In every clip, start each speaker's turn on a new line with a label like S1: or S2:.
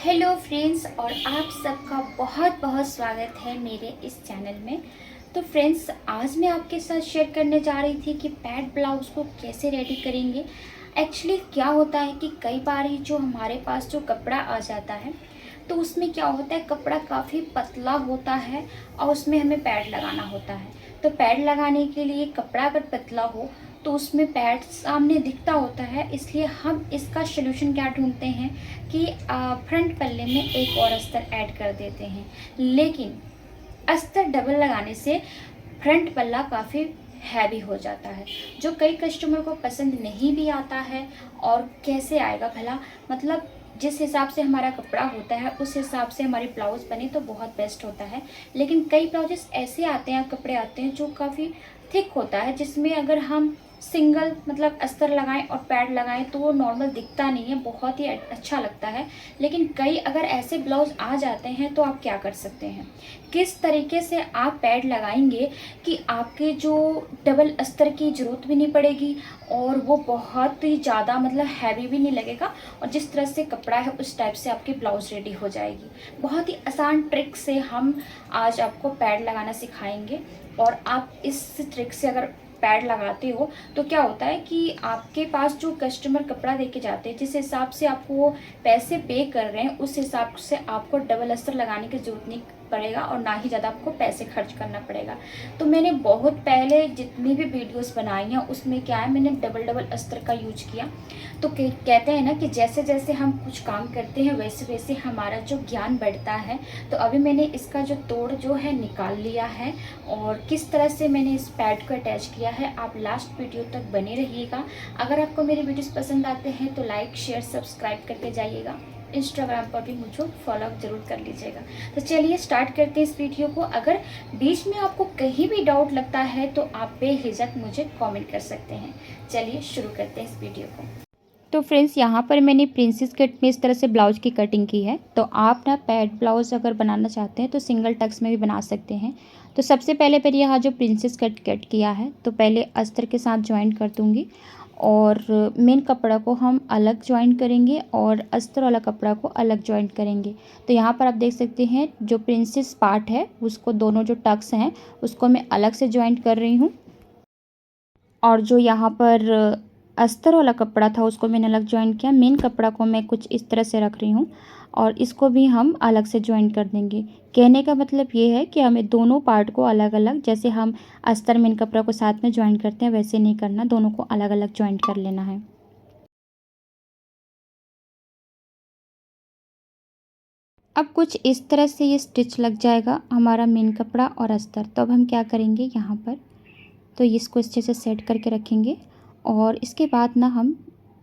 S1: Hello friends, और आप सबका बहुत बहुत स्वागत है मेरे इस चैनल में। तो फ्रेंड्स, आज मैं आपके साथ शेयर करने जा रही थी कि पैड ब्लाउज़ को कैसे रेडी करेंगे। एक्चुअली क्या होता है कि कई बार ही जो हमारे पास जो कपड़ा आ जाता है, तो उसमें क्या होता है, कपड़ा काफ़ी पतला होता है और उसमें हमें पैड लगाना होता है। तो पैड लगाने के लिए कपड़ा अगर पतला हो तो उसमें पैड सामने दिखता होता है, इसलिए हम इसका सलूशन क्या ढूंढते हैं कि फ्रंट पल्ले में एक और अस्तर ऐड कर देते हैं। लेकिन अस्तर डबल लगाने से फ्रंट पल्ला काफ़ी हैवी हो जाता है, जो कई कस्टमर को पसंद नहीं भी आता है। और कैसे आएगा भला, मतलब जिस हिसाब से हमारा कपड़ा होता है उस हिसाब से हमारी ब्लाउज़ बने तो बहुत बेस्ट होता है। लेकिन कई ब्लाउजेस ऐसे आते हैं, कपड़े आते हैं जो काफ़ी थिक होता है, जिसमें अगर हम सिंगल मतलब अस्तर लगाएं और पैड लगाएं तो वो नॉर्मल दिखता नहीं है, बहुत ही अच्छा लगता है। लेकिन कई अगर ऐसे ब्लाउज आ जाते हैं तो आप क्या कर सकते हैं, किस तरीके से आप पैड लगाएंगे कि आपके जो डबल अस्तर की ज़रूरत भी नहीं पड़ेगी और वो बहुत ही ज़्यादा मतलब हैवी भी नहीं लगेगा, और जिस तरह से कपड़ा है उस टाइप से आपकी ब्लाउज़ रेडी हो जाएगी। बहुत ही आसान ट्रिक से हम आज आपको पैड लगाना सिखाएंगे। और आप इस ट्रिक से अगर पैड लगाते हो तो क्या होता है कि आपके पास जो कस्टमर कपड़ा देके जाते हैं, जिस हिसाब से आपको वो पैसे पे कर रहे हैं, उस हिसाब से आपको डबल अस्तर लगाने की जरूरत नहीं पड़ेगा और ना ही ज़्यादा आपको पैसे खर्च करना पड़ेगा। तो मैंने बहुत पहले जितनी भी वीडियोस बनाई हैं उसमें क्या है, मैंने डबल डबल अस्तर का यूज किया। तो कहते हैं ना कि जैसे जैसे हम कुछ काम करते हैं वैसे वैसे हमारा जो ज्ञान बढ़ता है। तो अभी मैंने इसका जो तोड़ जो है निकाल लिया है, और किस तरह से मैंने इस पैड को अटैच किया है आप लास्ट वीडियो तक बने रहिएगा। अगर आपको मेरे वीडियोस पसंद आते हैं तो लाइक शेयर सब्सक्राइब करके जाइएगा। इंस्टाग्राम पर भी मुझे फॉलो जरूर कर लीजिएगा। तो चलिए स्टार्ट करते हैं इस वीडियो को। अगर बीच में आपको कहीं भी डाउट लगता है तो आप बेहिचक मुझे कमेंट कर सकते हैं। चलिए शुरू करते हैं इस वीडियो को। तो फ्रेंड्स, यहाँ पर मैंने प्रिंसेस कट में इस तरह से ब्लाउज की कटिंग की है। तो आप ना पैड ब्लाउज अगर बनाना चाहते हैं तो सिंगल टक्स में भी बना सकते हैं। तो सबसे पहले पर यहाँ जो प्रिंसेस कट किया है, तो पहले अस्तर के साथ ज्वाइन कर दूँगी और मेन कपड़ा को हम अलग ज्वाइन करेंगे और अस्तर वाला कपड़ा को अलग ज्वाइन करेंगे। तो यहाँ पर आप देख सकते हैं जो प्रिंसेस पार्ट है उसको, दोनों जो टक्स हैं उसको मैं अलग से ज्वाइन कर रही हूँ, और जो यहाँ पर अस्तर वाला कपड़ा था उसको मैंने अलग ज्वाइन किया। मेन कपड़ा को मैं कुछ इस तरह से रख रही हूँ और इसको भी हम अलग से ज्वाइन कर देंगे। कहने का मतलब ये है कि हमें दोनों पार्ट को अलग अलग, जैसे हम अस्तर मेन कपड़ा को साथ में ज्वाइन करते हैं वैसे नहीं करना, दोनों को अलग अलग ज्वाइन कर लेना है। अब कुछ इस तरह से ये स्टिच लग जाएगा हमारा मेन कपड़ा और अस्तर। तो अब हम क्या करेंगे, यहाँ पर तो इसको अच्छे से सेट करके रखेंगे और इसके बाद ना हम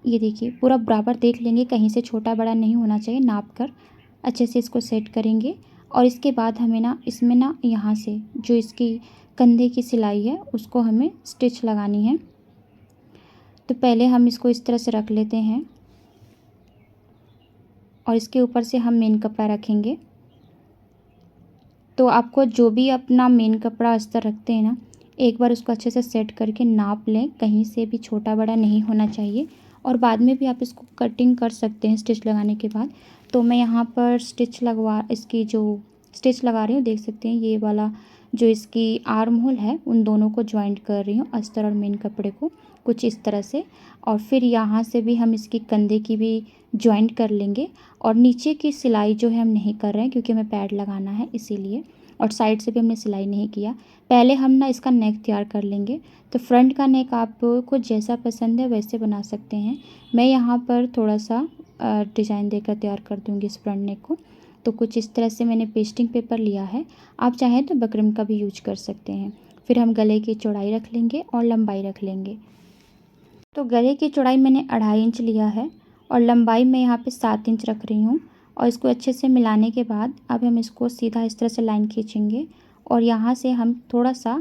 S1: ये देखिए पूरा बराबर देख लेंगे, कहीं से छोटा बड़ा नहीं होना चाहिए, नाप कर अच्छे से इसको सेट करेंगे। और इसके बाद हमें ना इसमें ना यहाँ से जो इसकी कंधे की सिलाई है उसको हमें स्टिच लगानी है। तो पहले हम इसको इस तरह से रख लेते हैं और इसके ऊपर से हम मेन कपड़ा रखेंगे। तो आपको जो भी अपना मेन कपड़ा अस्तर रखते हैं ना, एक बार उसको अच्छे से सेट करके नाप लें, कहीं से भी छोटा बड़ा नहीं होना चाहिए। और बाद में भी आप इसको कटिंग कर सकते हैं स्टिच लगाने के बाद। तो मैं यहाँ पर इसकी जो स्टिच लगा रही हूँ, देख सकते हैं ये वाला जो इसकी आर्म होल है उन दोनों को ज्वाइंट कर रही हूँ, अस्तर और मेन कपड़े को कुछ इस तरह से। और फिर यहाँ से भी हम इसकी कंधे की भी ज्वाइंट कर लेंगे। और नीचे की सिलाई जो है हम नहीं कर रहे हैं क्योंकि हमें पैड लगाना है इसीलिए। और साइड से भी हमने सिलाई नहीं किया। पहले हम ना इसका नेक तैयार कर लेंगे। तो फ्रंट का नेक आपको जैसा पसंद है वैसे बना सकते हैं। मैं यहाँ पर थोड़ा सा डिज़ाइन देकर तैयार कर दूँगी इस फ्रंट नेक को। तो कुछ इस तरह से मैंने पेस्टिंग पेपर लिया है, आप चाहें तो बकरम का भी यूज कर सकते हैं। फिर हम गले की चौड़ाई रख लेंगे और लंबाई रख लेंगे। तो गले की चौड़ाई मैंने 2.5 इंच लिया है और लंबाई मैं यहाँ पे 7 इंच रख रही हूँ। और इसको अच्छे से मिलाने के बाद अब हम इसको सीधा इस तरह से लाइन खींचेंगे और यहाँ से हम थोड़ा सा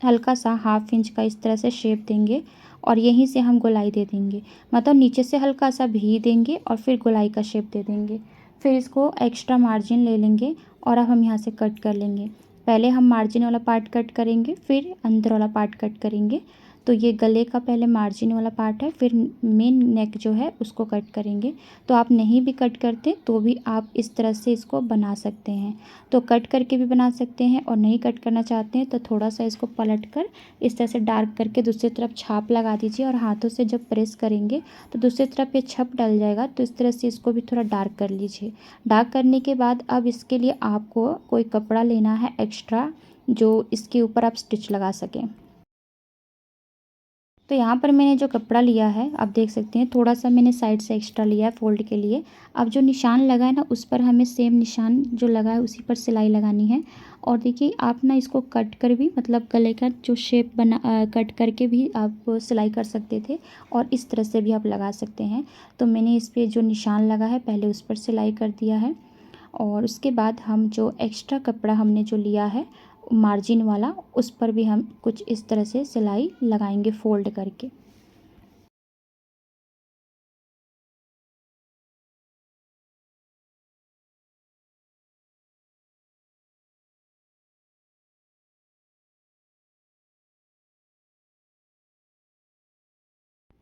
S1: हल्का सा 1/2 इंच का इस तरह से शेप देंगे और यहीं से हम गोलाई दे देंगे, मतलब नीचे से हल्का सा भी देंगे और फिर गोलाई का शेप दे देंगे। फिर इसको एक्स्ट्रा मार्जिन ले लेंगे और अब हम यहाँ से कट कर लेंगे। पहले हम मार्जिन वाला पार्ट कट करेंगे, फिर अंदर वाला पार्ट कट करेंगे। तो ये गले का पहले मार्जिन वाला पार्ट है, फिर मेन नेक जो है उसको कट करेंगे। तो आप नहीं भी कट करते तो भी आप इस तरह से इसको बना सकते हैं। तो कट करके भी बना सकते हैं, और नहीं कट करना चाहते हैं तो थोड़ा सा इसको पलट कर इस तरह से डार्क करके दूसरी तरफ छाप लगा दीजिए, और हाथों से जब प्रेस करेंगे तो दूसरी तरफ ये छप डल जाएगा। तो इस तरह से इसको भी थोड़ा डार्क कर लीजिए। डार्क करने के बाद अब इसके लिए आपको कोई कपड़ा लेना है एक्स्ट्रा, जो इसके ऊपर आप स्टिच लगा सकें। तो यहाँ पर मैंने जो कपड़ा लिया है आप देख सकते हैं, थोड़ा सा मैंने साइड से एक्स्ट्रा लिया है फोल्ड के लिए। अब जो निशान लगा है ना, उस पर हमें सेम निशान जो लगा है उसी पर सिलाई लगानी है। और देखिए आप ना इसको कट कर भी, मतलब गले का जो शेप बना कट करके भी आप सिलाई कर सकते थे, और इस तरह से भी आप लगा सकते हैं। तो मैंने इस पर जो निशान लगा है पहले उस पर सिलाई कर दिया है, और उसके बाद हम जो एक्स्ट्रा कपड़ा हमने जो लिया है मार्जिन वाला, उस पर भी हम कुछ इस तरह से सिलाई लगाएंगे फोल्ड करके।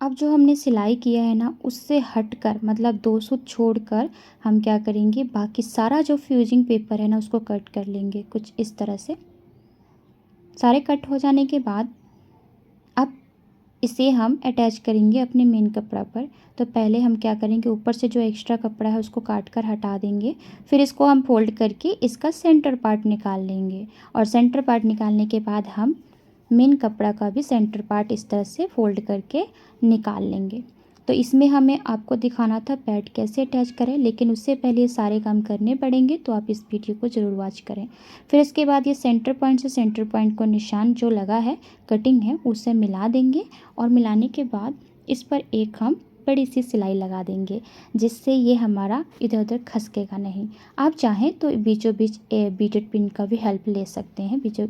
S1: अब जो हमने सिलाई किया है ना, उससे हटकर, मतलब 2 सूत छोड़कर हम क्या करेंगे, बाकी सारा जो फ्यूजिंग पेपर है ना उसको कट कर लेंगे कुछ इस तरह से। सारे कट हो जाने के बाद अब इसे हम अटैच करेंगे अपने मेन कपड़ा पर। तो पहले हम क्या करेंगे, ऊपर से जो एक्स्ट्रा कपड़ा है उसको काट कर हटा देंगे। फिर इसको हम फोल्ड करके इसका सेंटर पार्ट निकाल लेंगे, और सेंटर पार्ट निकालने के बाद हम मेन कपड़ा का भी सेंटर पार्ट इस तरह से फोल्ड करके निकाल लेंगे। तो इसमें हमें आपको दिखाना था पैड कैसे अटैच करें, लेकिन उससे पहले ये सारे काम करने पड़ेंगे, तो आप इस वीडियो को ज़रूर वॉच करें। फिर इसके बाद ये सेंटर पॉइंट से सेंटर पॉइंट को निशान जो लगा है, कटिंग है, उससे मिला देंगे। और मिलाने के बाद इस पर एक हम बड़ी सी सिलाई लगा देंगे, जिससे ये हमारा इधर उधर खसकेगा नहीं। आप चाहें तो बीचों बीच बीटेड पिन का भी हेल्प ले सकते हैं, बीचों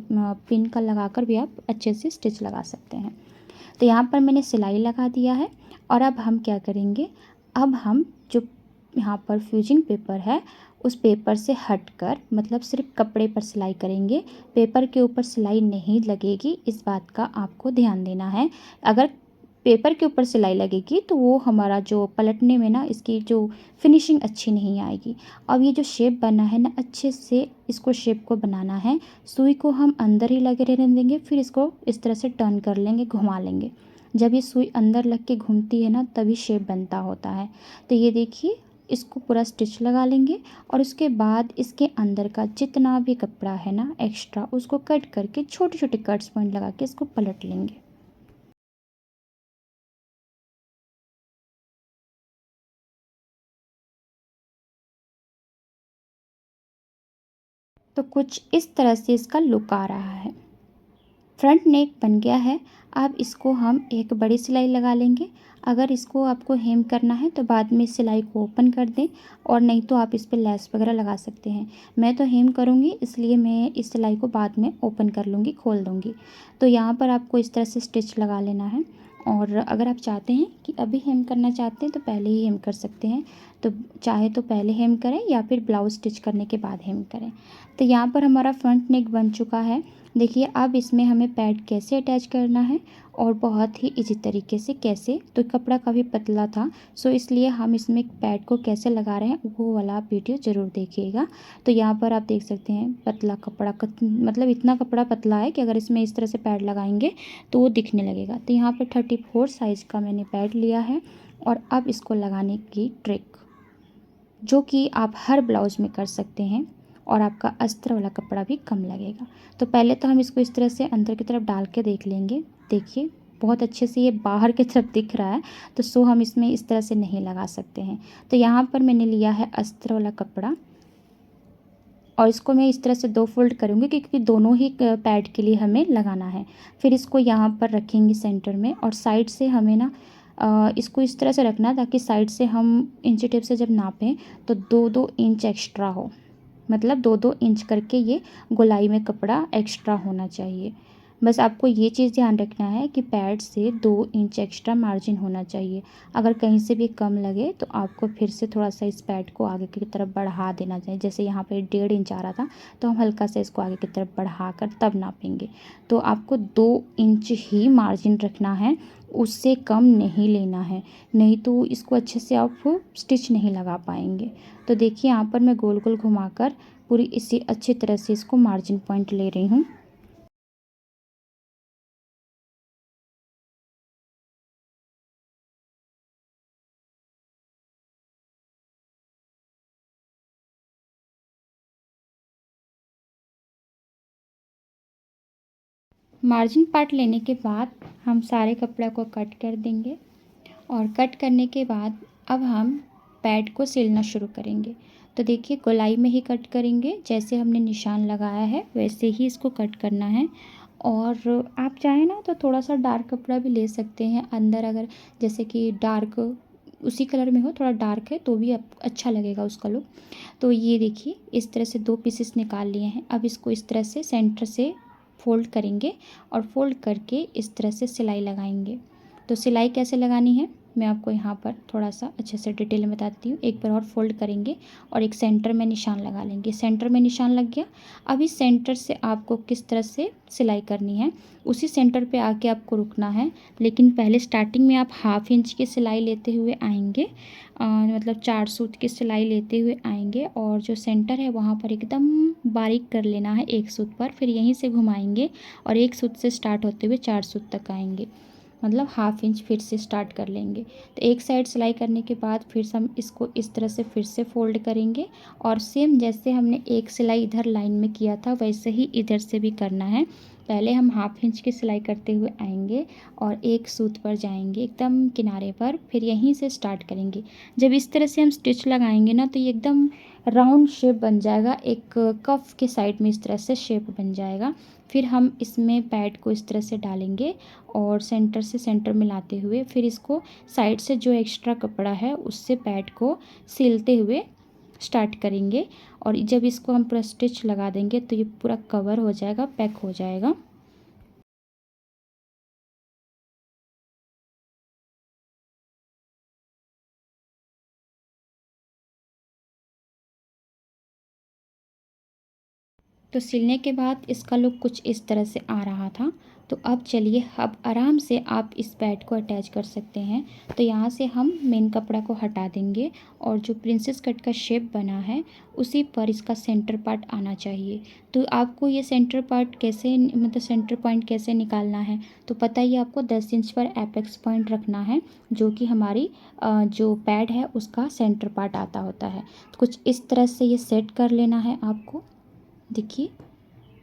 S1: पिन का लगाकर भी आप अच्छे से स्टिच लगा सकते हैं। तो यहाँ पर मैंने सिलाई लगा दिया है, और अब हम क्या करेंगे, अब हम जो यहाँ पर फ्यूजिंग पेपर है उस पेपर से हटकर, मतलब सिर्फ कपड़े पर सिलाई करेंगे, पेपर के ऊपर सिलाई नहीं लगेगी, इस बात का आपको ध्यान देना है। अगर पेपर के ऊपर सिलाई लगेगी तो वो हमारा जो पलटने में ना इसकी जो फिनिशिंग अच्छी नहीं आएगी। अब ये जो शेप बना है ना, अच्छे से इसको शेप को बनाना है। सुई को हम अंदर ही लगे रहने देंगे, फिर इसको इस तरह से टर्न कर लेंगे, घुमा लेंगे। जब ये सुई अंदर लग के घूमती है ना, तभी शेप बनता होता है। तो ये देखिए, इसको पूरा स्टिच लगा लेंगे, और उसके बाद इसके अंदर का जितना भी कपड़ा है ना एक्स्ट्रा, उसको कट करके छोटे छोटे कट्स पॉइंट लगा के इसको पलट लेंगे। तो कुछ इस तरह से इसका लुक आ रहा है। फ्रंट नेक बन गया है। अब इसको हम एक बड़ी सिलाई लगा लेंगे। अगर इसको आपको हेम करना है तो बाद में इस सिलाई को ओपन कर दें, और नहीं तो आप इस पर लेस वगैरह लगा सकते हैं। मैं तो हेम करूँगी, इसलिए मैं इस सिलाई को बाद में ओपन कर लूँगी, खोल दूँगी। तो यहाँ पर आपको इस तरह से स्टिच लगा लेना है। और अगर आप चाहते हैं कि अभी हेम करना चाहते हैं तो पहले ही हेम कर सकते हैं। तो चाहे तो पहले हेम करें, या फिर ब्लाउज स्टिच करने के बाद हेम करें। तो यहाँ पर हमारा फ्रंट नेक बन चुका है। देखिए अब इसमें हमें पैड कैसे अटैच करना है, और बहुत ही इजी तरीके से कैसे। तो कपड़ा काफ़ी पतला था, सो इसलिए हम इसमें पैड को कैसे लगा रहे हैं वो वाला आप वीडियो ज़रूर देखिएगा। तो यहाँ पर आप देख सकते हैं पतला कपड़ा, मतलब इतना कपड़ा पतला है कि अगर इसमें इस तरह से पैड लगाएंगे तो वो दिखने लगेगा। तो यहाँ पर 34 साइज़ का मैंने पैड लिया है, और अब इसको लगाने की ट्रिक जो कि आप हर ब्लाउज़ में कर सकते हैं, और आपका अस्तर वाला कपड़ा भी कम लगेगा। तो पहले तो हम इसको इस तरह से अंदर की तरफ डाल के देख लेंगे। देखिए बहुत अच्छे से ये बाहर की तरफ दिख रहा है, तो सो हम इसमें इस तरह से नहीं लगा सकते हैं। तो यहाँ पर मैंने लिया है अस्तर वाला कपड़ा, और इसको मैं इस तरह से 2 फोल्ड करूँगी, क्योंकि दोनों ही पैड के लिए हमें लगाना है। फिर इसको यहाँ पर रखेंगे सेंटर में, और साइड से हमें ना इसको इस तरह से रखना ताकि साइड से हम इंची टेप से जब नापें तो 2-2 इंच एक्स्ट्रा हो, मतलब 2-2 इंच करके ये गोलाई में कपड़ा एक्स्ट्रा होना चाहिए। बस आपको ये चीज़ ध्यान रखना है कि पैड से 2 इंच एक्स्ट्रा मार्जिन होना चाहिए। अगर कहीं से भी कम लगे तो आपको फिर से थोड़ा सा इस पैड को आगे की तरफ बढ़ा देना चाहिए। जैसे यहाँ पे 1.5 इंच आ रहा था तो हम हल्का से इसको आगे की तरफ बढ़ा कर तब नापेंगे। तो आपको 2 इंच ही मार्जिन रखना है, उससे कम नहीं लेना है, नहीं तो इसको अच्छे से आप स्टिच नहीं लगा पाएंगे। तो देखिए यहाँ पर मैं गोल गोल घुमाकर पूरी इसी अच्छी तरह से इसको मार्जिन पॉइंट ले रही हूँ। मार्जिन पार्ट लेने के बाद हम सारे कपड़ा को कट कर देंगे और कट करने के बाद अब हम पैड को सिलना शुरू करेंगे। तो देखिए गोलाई में ही कट करेंगे, जैसे हमने निशान लगाया है वैसे ही इसको कट करना है। और आप चाहें ना तो थोड़ा सा डार्क कपड़ा भी ले सकते हैं अंदर, अगर जैसे कि डार्क उसी कलर में हो, थोड़ा डार्क है तो भी अच्छा लगेगा उसका लुक। तो ये देखिए इस तरह से 2 पीसेस निकाल लिए हैं। अब इसको इस तरह से सेंटर से फोल्ड करेंगे और फोल्ड करके इस तरह से सिलाई लगाएंगे। तो सिलाई कैसे लगानी है मैं आपको यहाँ पर थोड़ा सा अच्छे से डिटेल में बताती हूँ। एक बार और फोल्ड करेंगे और एक सेंटर में निशान लगा लेंगे। सेंटर में निशान लग गया। अब इस सेंटर से आपको किस तरह से सिलाई करनी है, उसी सेंटर पे आके आपको रुकना है। लेकिन पहले स्टार्टिंग में आप 1/2 इंच की सिलाई लेते हुए आएंगे, मतलब 4 सूत की सिलाई लेते हुए आएंगे और जो सेंटर है वहाँ पर एकदम बारीक कर लेना है एक सूत पर। फिर यहीं से घुमाएंगे और एक सूत से स्टार्ट होते हुए 4 सूत तक आएंगे, मतलब 1/2 इंच फिर से स्टार्ट कर लेंगे। तो एक साइड सिलाई करने के बाद फिर से हम इसको इस तरह से फिर से फोल्ड करेंगे और सेम जैसे हमने एक सिलाई इधर लाइन में किया था वैसे ही इधर से भी करना है। पहले हम 1/2 इंच की सिलाई करते हुए आएंगे और एक सूत पर जाएंगे एकदम किनारे पर, फिर यहीं से स्टार्ट करेंगे। जब इस तरह से हम स्टिच लगाएंगे ना तो ये एकदम राउंड शेप बन जाएगा, एक कफ के साइड में इस तरह से शेप बन जाएगा। फिर हम इसमें पैड को इस तरह से डालेंगे और सेंटर से सेंटर मिलाते हुए फिर इसको साइड से जो एक्स्ट्रा कपड़ा है उससे पैड को सिलते हुए स्टार्ट करेंगे। और जब इसको हम पूरा स्टिच लगा देंगे तो ये पूरा कवर हो जाएगा, पैक हो जाएगा। तो सिलने के बाद इसका लुक कुछ इस तरह से आ रहा था। तो अब चलिए अब आराम से आप इस पैड को अटैच कर सकते हैं। तो यहाँ से हम मेन कपड़ा को हटा देंगे और जो प्रिंसेस कट का शेप बना है उसी पर इसका सेंटर पार्ट आना चाहिए। तो आपको ये सेंटर पार्ट कैसे, मतलब सेंटर पॉइंट कैसे निकालना है, तो पता ही आपको 10 इंच पर एपेक्स पॉइंट रखना है, जो कि हमारी जो पैड है उसका सेंटर पार्ट आता होता है। तो कुछ इस तरह से ये सेट कर लेना है आपको। देखिए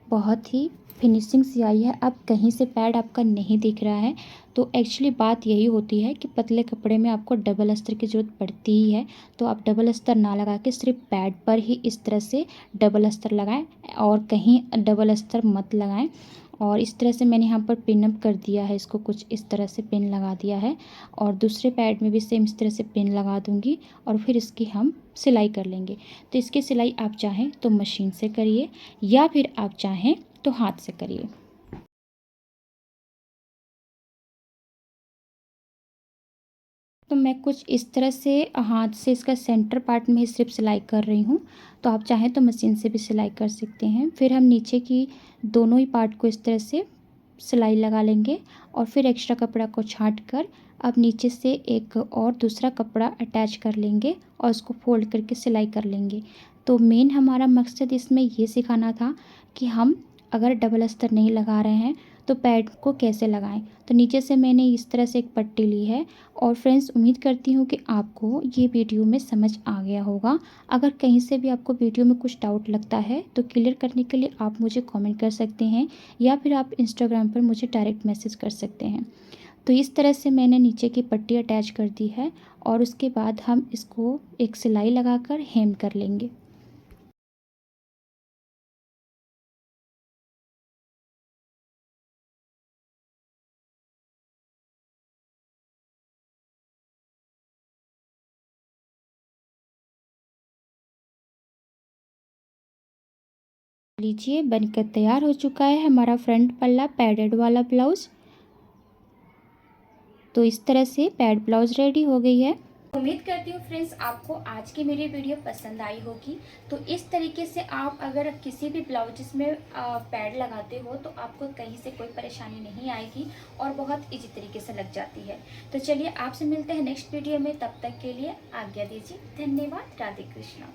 S1: बहुत ही फिनिशिंग सी आई है। अब कहीं से पैड आपका नहीं दिख रहा है। तो एक्चुअली बात यही होती है कि पतले कपड़े में आपको डबल अस्तर की ज़रूरत पड़ती ही है। तो आप डबल अस्तर ना लगा के सिर्फ पैड पर ही इस तरह से डबल अस्तर लगाएं और कहीं डबल अस्तर मत लगाएं। और इस तरह से मैंने यहाँ पर पिन अप कर दिया है, इसको कुछ इस तरह से पिन लगा दिया है और दूसरे पैड में भी सेम इस तरह से पिन लगा दूँगी और फिर इसकी हम सिलाई कर लेंगे। तो इसकी सिलाई आप चाहें तो मशीन से करिए या फिर आप चाहें तो हाथ से करिए। तो मैं कुछ इस तरह से हाथ से इसका सेंटर पार्ट में ही सिर्फ सिलाई कर रही हूँ। तो आप चाहें तो मशीन से भी सिलाई कर सकते हैं। फिर हम नीचे की दोनों ही पार्ट को इस तरह से सिलाई लगा लेंगे और फिर एक्स्ट्रा कपड़ा को छांट कर अब नीचे से एक और दूसरा कपड़ा अटैच कर लेंगे और उसको फोल्ड करके सिलाई कर लेंगे। तो मेन हमारा मकसद इसमें ये सिखाना था कि हम अगर डबल अस्तर नहीं लगा रहे हैं तो पैड को कैसे लगाएं। तो नीचे से मैंने इस तरह से एक पट्टी ली है। और फ्रेंड्स उम्मीद करती हूँ कि आपको ये वीडियो में समझ आ गया होगा। अगर कहीं से भी आपको वीडियो में कुछ डाउट लगता है तो क्लियर करने के लिए आप मुझे कमेंट कर सकते हैं या फिर आप इंस्टाग्राम पर मुझे डायरेक्ट मैसेज कर सकते हैं। तो इस तरह से मैंने नीचे की पट्टी अटैच कर दी है और उसके बाद हम इसको एक सिलाई लगाकर हेम कर लेंगे। लीजिए बनकर तैयार हो चुका है हमारा फ्रंट पल्ला पैडेड वाला ब्लाउज़। तो इस तरह से पैड ब्लाउज़ रेडी हो गई है। उम्मीद करती हूँ फ्रेंड्स आपको आज की मेरी वीडियो पसंद आई होगी। तो इस तरीके से आप अगर किसी भी ब्लाउजेस में पैड लगाते हो तो आपको कहीं से कोई परेशानी नहीं आएगी और बहुत इजी तरीके से लग जाती है। तो चलिए आपसे मिलते हैं नेक्स्ट वीडियो में, तब तक के लिए आज्ञा दीजिए। धन्यवाद। राधे कृष्णा।